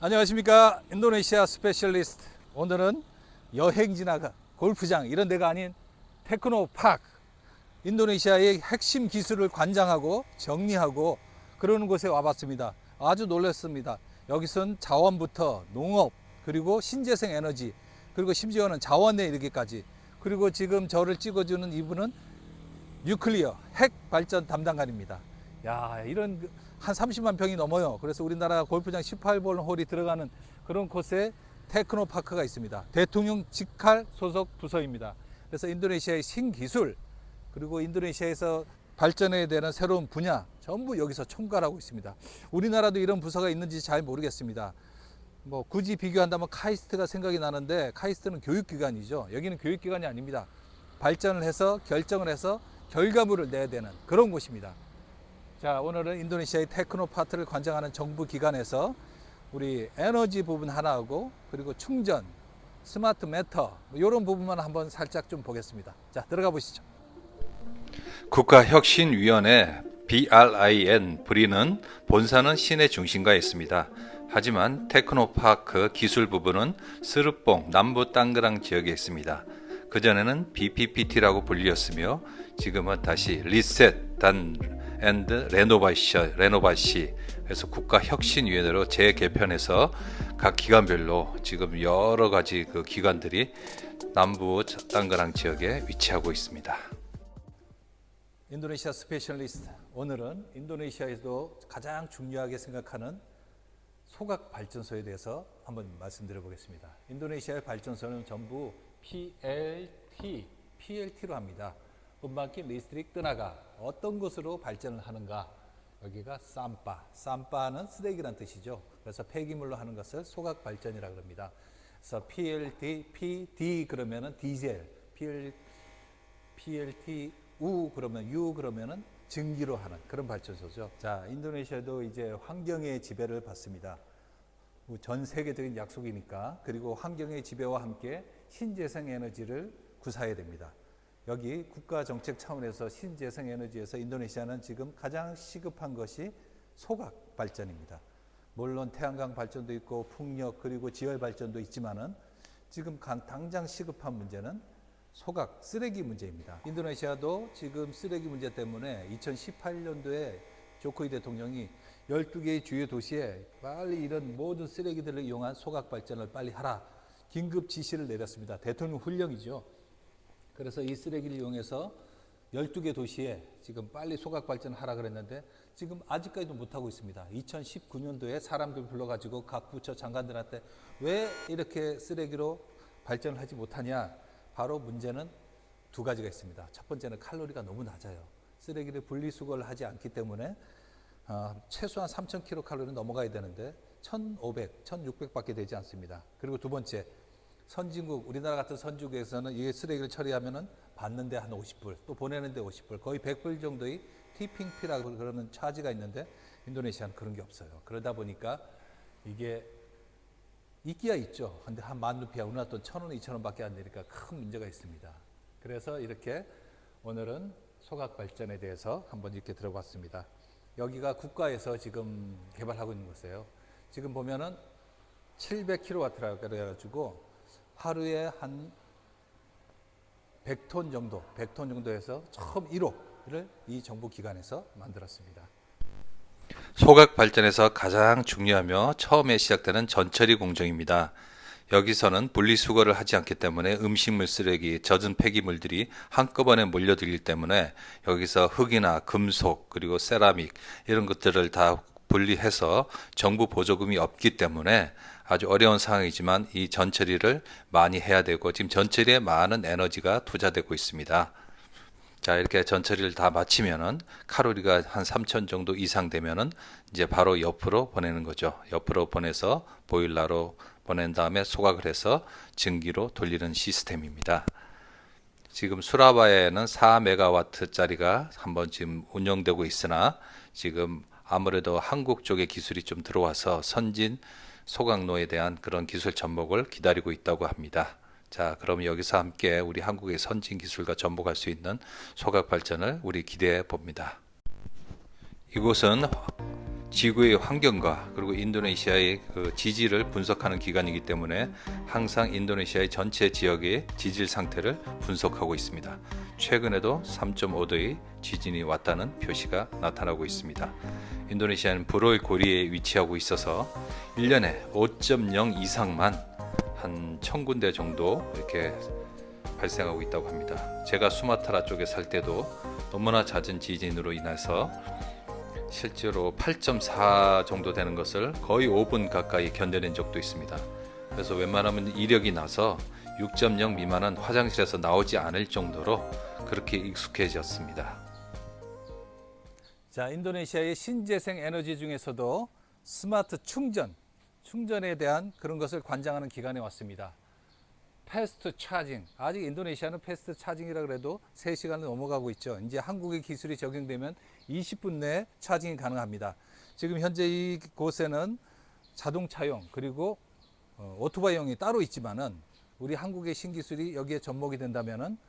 안녕하십니까. 인도네시아 스페셜리스트. 오늘은 여행지나 골프장 이런 데가 아닌 테크노파크, 인도네시아의 핵심 기술을 관장하고 정리하고 그러는 곳에 와봤습니다. 아주 놀랐습니다. 여기선 자원부터 농업, 그리고 신재생 에너지, 그리고 심지어는 자원에 이르기까지, 그리고 지금 저를 찍어주는 이분은 뉴클리어 핵 발전 담당관입니다. 야, 이런 한 30만 평이 넘어요. 그래서 우리나라 골프장 18번 홀이 들어가는 그런 곳에 테크노파크가 있습니다. 대통령 직할 소속 부서입니다. 그래서 인도네시아의 신기술, 그리고 인도네시아에서 발전해야 되는 새로운 분야 전부 여기서 총괄하고 있습니다. 우리나라도 이런 부서가 있는지 잘 모르겠습니다. 뭐 굳이 비교한다면 카이스트가 생각이 나는데, 카이스트는 교육기관이죠. 여기는 교육기관이 아닙니다. 발전을 해서 결정을 해서 결과물을 내야 되는 그런 곳입니다. 자, 오늘은 인도네시아의 테크노파크를 관장하는 정부 기관에서 우리 에너지 부분 하나하고, 그리고 충전, 스마트 메터 이런 부분만 한번 살짝 좀 보겠습니다. 자, 들어가 보시죠. 국가혁신위원회 BRIN 브리는 본사는 시내 중심가에 있습니다. 하지만 테크노파크 기술 부분은 스르뽕 남부 땅그랑 지역에 있습니다. 그전에는 BPPT라고 불렸으며 지금은 다시 리셋 앤드 레노바시 그래서 국가혁신위원회로 재개편해서 각 기관별로 지금 여러 가지 그 기관들이 남부 땅그랑 지역에 위치하고 있습니다. 인도네시아 스페셜리스트, 오늘은 인도네시아에서도 가장 중요하게 생각하는 소각 발전소에 대해서 한번 말씀드려 보겠습니다. 인도네시아의 발전소는 전부 PLT로 합니다. 뿜바키 리스트릭 뜨나가 어떤 것으로 발전을 하는가? 여기가 쌈바는 쓰레기란 뜻이죠. 그래서 폐기물로 하는 것을 소각 발전이라고 합니다. 그래서 PD 그러면은 디젤, PLT U 그러면은 증기로 하는 그런 발전소죠. 자, 인도네시아도 이제 환경의 지배를 받습니다. 전 세계적인 약속이니까. 그리고 환경의 지배와 함께 신재생 에너지를 구사해야 됩니다. 여기 국가 정책 차원에서 신재생 에너지에서 인도네시아는 지금 가장 시급한 것이 소각 발전입니다. 물론 태양광 발전도 있고 풍력 그리고 지열 발전도 있지만은 지금 당장 시급한 문제는 소각, 쓰레기 문제입니다. 인도네시아도 지금 쓰레기 문제 때문에 2018년도에 조코이 대통령이 12개의 주요 도시에 빨리 이런 모든 쓰레기들을 이용한 소각 발전을 빨리 하라, 긴급 지시를 내렸습니다. 대통령 훈령이죠. 그래서 이 쓰레기를 이용해서 12개 도시에 지금 빨리 소각 발전을 하라 그랬는데 지금 아직까지도 못하고 있습니다. 2019년도에 사람들 불러가지고 각 부처 장관들한테 왜 이렇게 쓰레기로 발전을 하지 못하냐? 바로 문제는 두 가지가 있습니다. 첫 번째는 칼로리가 너무 낮아요. 쓰레기를 분리수거를 하지 않기 때문에 최소한 3,000kcal 넘어가야 되는데 1,500, 1,600밖에 되지 않습니다. 그리고 두 번째, 선진국, 우리나라 같은 선진국에서는 이 쓰레기를 처리하면은 받는데 한 50불, 또 보내는데 50불, 거의 100불 정도의 티핑피라고 그러는 차지가 있는데 인도네시아는 그런 게 없어요. 그러다 보니까 이게 있기야 있죠. 근데 한 10,000루피아, 우리나라 돈 1,000원, 2,000원밖에 안 되니까 큰 문제가 있습니다. 그래서 이렇게 오늘은 소각 발전에 대해서 한번 이렇게 들어봤습니다. 여기가 국가에서 지금 개발하고 있는 곳이에요. 지금 보면은 700kW라고 그래가지고 하루에 한 100톤 정도에서 처음 1호를 이 정부 기관에서 만들었습니다. 소각 발전에서 가장 중요하며 처음에 시작되는 전처리 공정입니다. 여기서는 분리수거를 하지 않기 때문에 음식물 쓰레기, 젖은 폐기물들이 한꺼번에 몰려들기 때문에 여기서 흙이나 금속 그리고 세라믹 이런 것들을 다 분리해서 정부 보조금이 없기 때문에 아주 어려운 상황이지만 이 전처리를 많이 해야 되고 지금 전처리에 많은 에너지가 투자되고 있습니다. 자, 이렇게 전처리를 다 마치면은 칼로리가 한 3,000 정도 이상 되면은 이제 바로 옆으로 보내는 거죠. 옆으로 보내서 보일러로 보낸 다음에 소각을 해서 증기로 돌리는 시스템입니다. 지금 수라바에는 4메가와트짜리가 한번 지금 운영되고 있으나 지금 아무래도 한국 쪽의 기술이 좀 들어와서 선진 소각로에 대한 그런 기술 접목을 기다리고 있다고 합니다. 자, 그럼 여기서 함께 우리 한국의 선진 기술과 접목할 수 있는 소각 발전을 우리 기대해 봅니다. 이곳은 지구의 환경과 그리고 인도네시아의 그 지질을 분석하는 기관이기 때문에 항상 인도네시아의 전체 지역의 지질 상태를 분석하고 있습니다. 최근에도 3.5도의 지진이 왔다는 표시가 나타나고 있습니다. 인도네시아는 불호의 고리에 위치하고 있어서 1년에 5.0 이상만 한 1000군데 정도 이렇게 발생하고 있다고 합니다. 제가 수마트라 쪽에 살 때도 너무나 잦은 지진으로 인해서 실제로 8.4 정도 되는 것을 거의 5분 가까이 견뎌낸 적도 있습니다. 그래서 웬만하면 이력이 나서 6.0 미만은 화장실에서 나오지 않을 정도로 그렇게 익숙해졌습니다. 자, 인도네시아의 신재생 에너지 중에서도 스마트 충전에 대한 그런 것을 관장하는 기관에 왔습니다. 패스트 차징. 아직 인도네시아는 패스트 차징이라 그래도 3시간을 넘어가고 있죠. 이제 한국의 기술이 적용되면 20분 내에 차징이 가능합니다. 지금 현재 이곳에는 자동차용 그리고 오토바이용이 따로 있지만은 우리 한국의 신기술이 여기에 접목이 된다면은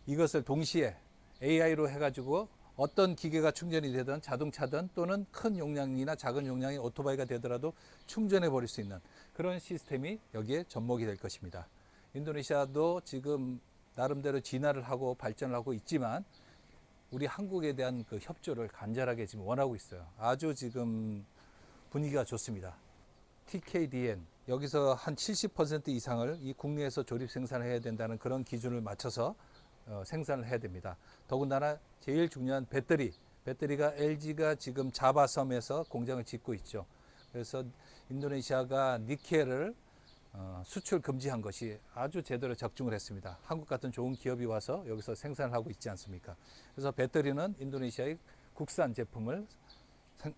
이것을 동시에 AI로 해가지고 어떤 기계가 충전이 되든 자동차든 또는 큰 용량이나 작은 용량의 오토바이가 되더라도 충전해 버릴 수 있는 그런 시스템이 여기에 접목이 될 것입니다. 인도네시아도 지금 나름대로 진화를 하고 발전을 하고 있지만 우리 한국에 대한 그 협조를 간절하게 지금 원하고 있어요. 아주 지금 분위기가 좋습니다. TKDN 여기서 한 70% 이상을 이 국내에서 조립 생산을 해야 된다는 그런 기준을 맞춰서 생산을 해야 됩니다. 더군다나 제일 중요한 배터리가 LG가 지금 자바섬에서 공장을 짓고 있죠. 그래서 인도네시아가 니켈을 수출 금지한 것이 아주 제대로 적중을 했습니다. 한국 같은 좋은 기업이 와서 여기서 생산을 하고 있지 않습니까? 그래서 배터리는 인도네시아의 국산 제품을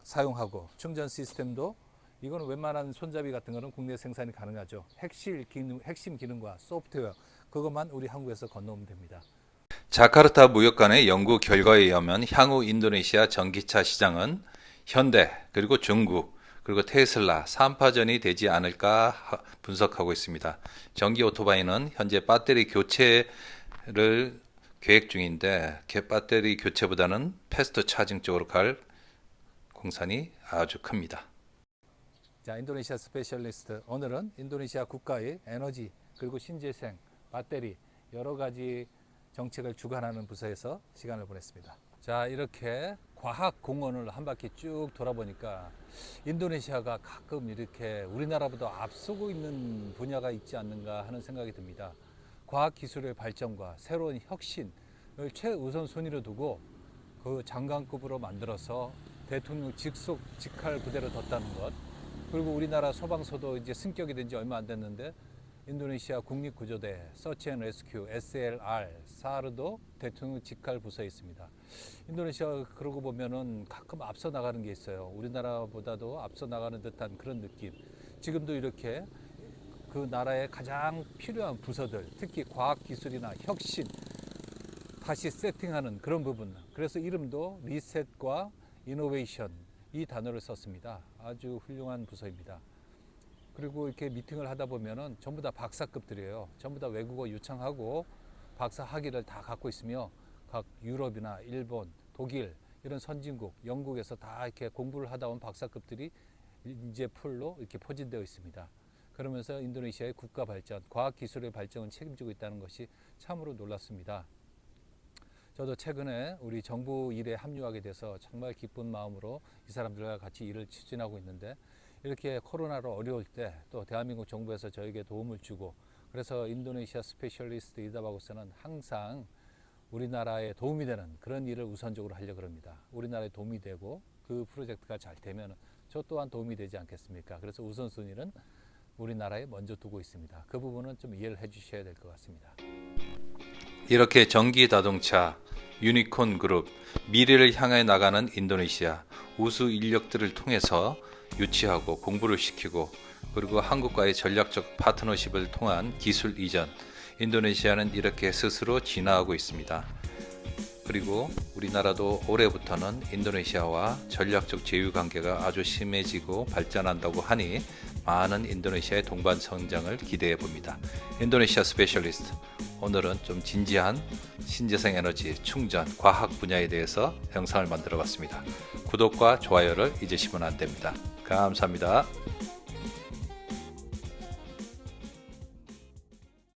사용하고 충전 시스템도 이거는 웬만한 손잡이 같은 거는 국내 생산이 가능하죠. 핵심 기능과 소프트웨어 그것만 우리 한국에서 건너오면 됩니다. 자카르타 무역관의 연구 결과에 의하면 향후 인도네시아 전기차 시장은 현대 그리고 중국 그리고 테슬라 3파전이 되지 않을까 분석하고 있습니다. 전기 오토바이는 현재 배터리 교체를 계획 중인데 배터리 교체보다는 패스트 차징 쪽으로 갈 공산이 아주 큽니다. 자, 인도네시아 스페셜리스트 오늘은 인도네시아 국가의 에너지 그리고 신재생, 배터리 여러 가지 정책을 주관하는 부서에서 시간을 보냈습니다. 자, 이렇게 과학 공원을 한 바퀴 쭉 돌아보니까 인도네시아가 가끔 이렇게 우리나라보다 앞서고 있는 분야가 있지 않는가 하는 생각이 듭니다. 과학기술의 발전과 새로운 혁신을 최우선 순위로 두고 그 장관급으로 만들어서 대통령 직할 부대로 뒀다는 것, 그리고 우리나라 소방서도 이제 승격이 된 지 얼마 안 됐는데 인도네시아 국립구조대 서치앤레스큐 SLR 사르도 대통령 직할 부서에 있습니다. 인도네시아 그러고 보면은 가끔 앞서 나가는 게 있어요. 우리나라보다도 앞서 나가는 듯한 그런 느낌. 지금도 이렇게 그 나라에 가장 필요한 부서들, 특히 과학기술이나 혁신 다시 세팅하는 그런 부분. 그래서 이름도 리셋과 이노베이션 이 단어를 썼습니다. 아주 훌륭한 부서입니다. 그리고 이렇게 미팅을 하다 보면은 전부 다 박사급들이에요. 전부 다 외국어 유창하고 박사 학위를 다 갖고 있으며 각 유럽이나 일본, 독일 이런 선진국, 영국에서 다 이렇게 공부를 하다 온 박사급들이 이제 풀로 이렇게 포진되어 있습니다. 그러면서 인도네시아의 국가 발전, 과학기술의 발전을 책임지고 있다는 것이 참으로 놀랐습니다. 저도 최근에 우리 정부 일에 합류하게 돼서 정말 기쁜 마음으로 이 사람들과 같이 일을 추진하고 있는데 이렇게 코로나로 어려울 때 또 대한민국 정부에서 저에게 도움을 주고 그래서 인도네시아 스페셜리스트 이다바고스는 항상 우리나라에 도움이 되는 그런 일을 우선적으로 하려고 합니다. 우리나라에 도움이 되고 그 프로젝트가 잘 되면 저 또한 도움이 되지 않겠습니까? 그래서 우선순위는 우리나라에 먼저 두고 있습니다. 그 부분은 좀 이해를 해 주셔야 될 것 같습니다. 이렇게 전기 자동차, 유니콘 그룹, 미래를 향해 나가는 인도네시아 우수 인력들을 통해서 유치하고 공부를 시키고 그리고 한국과의 전략적 파트너십을 통한 기술 이전, 인도네시아는 이렇게 스스로 진화하고 있습니다. 그리고 우리나라도 올해부터는 인도네시아와 전략적 제휴 관계가 아주 심해지고 발전한다고 하니 많은 인도네시아의 동반 성장을 기대해 봅니다. 인도네시아 스페셜리스트 오늘은 좀 진지한 신재생 에너지 충전 과학 분야에 대해서 영상을 만들어 봤습니다. 구독과 좋아요를 잊으시면 안 됩니다. 감사합니다.